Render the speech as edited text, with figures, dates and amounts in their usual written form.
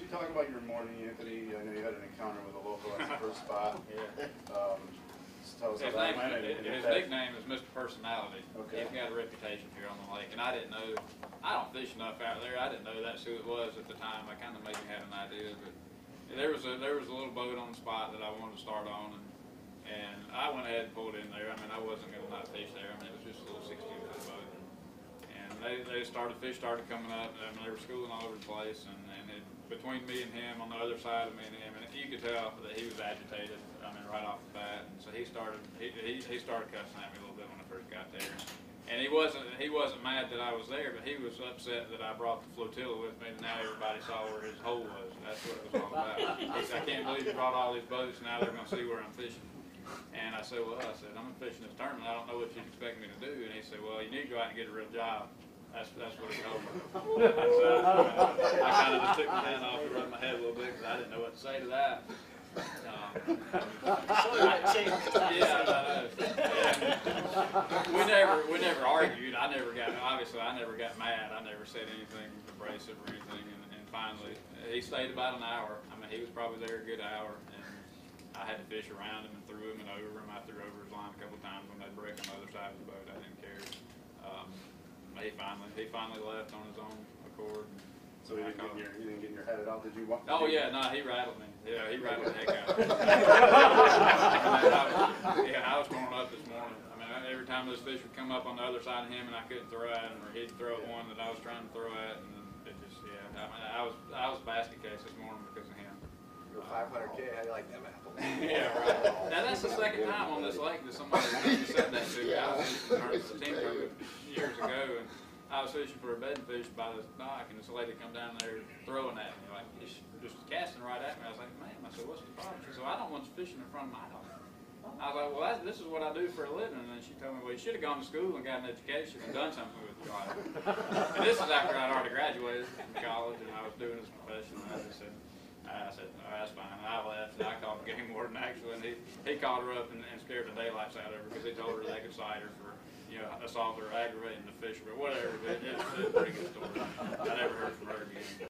you talk about your morning, Anthony? I know you had an encounter with a local at the first spot. Yeah. Just tell us how that went. His nickname is Mr. Personality. Okay. He's got a reputation here on the lake, and I didn't know. I don't fish enough out there. I didn't know that's who it was at the time. I kind of maybe had an idea, but there was a little boat on the spot that I wanted to start on, and I went ahead and pulled in there. I mean, I wasn't going to not fish there. I mean, it was just a little 16-foot boat, and fish started coming up. I mean, they were schooling all over the place, and between me and him, on the other side of me and him, and you could tell that he was agitated. I mean, right off the bat, and so he started cussing at me a little bit when I first got there. And he wasn't mad that I was there, but he was upset that I brought the flotilla with me, and now everybody saw where his hole was. That's what it was all about. He said, I can't believe you brought all these boats, now they're going to see where I'm fishing. And I said, well, I'm fishing this tournament. I don't know what you expect me to do. And he said, well, you need to go out and get a real job. That's what he told me. So I kind of just took my hand off and rubbed my head a little bit because I didn't know what to say to that. We never argued. I never got mad. I never said anything abrasive or anything. And finally, he stayed about an hour. I mean, he was probably there a good hour, and I had to fish around him and through him and over him. I threw over his line a couple of times when they'd break on the other side of the boat. I didn't care. He finally left on his own accord. So you didn't get your head out? Did you want? Oh yeah, no, he rattled me. Yeah, he rattled the heck out of me. I was throwing up this morning. I mean, every time those fish would come up on the other side of him and I couldn't throw at him, or he'd throw at one that I was trying to throw at, and it just, yeah. I mean, I was basket case this morning because of him. You're 500K. How do you like them apples? Yeah, right. Now that's the second time on this lake that somebody said that to me. I was fishing the team tournament years ago, and I was fishing for a bedding fish by the dock, and this lady come down there throwing at me, like just casting right at me. I was like, ma'am, I said, what's the problem? She said, well, I don't want you fishing in front of my dock. I was like, well, this is what I do for a living. And then she told me, well, you should have gone to school and got an education and done something with your life. And this is after I'd already graduated from college and I was doing this profession. And I said, oh, that's fine. And I left, and I called the game warden actually, and he called her up and scared the daylights out of her because he told her they could cite her for, assault or aggravating the fisher or whatever. But it's a pretty good story. I never heard from her again.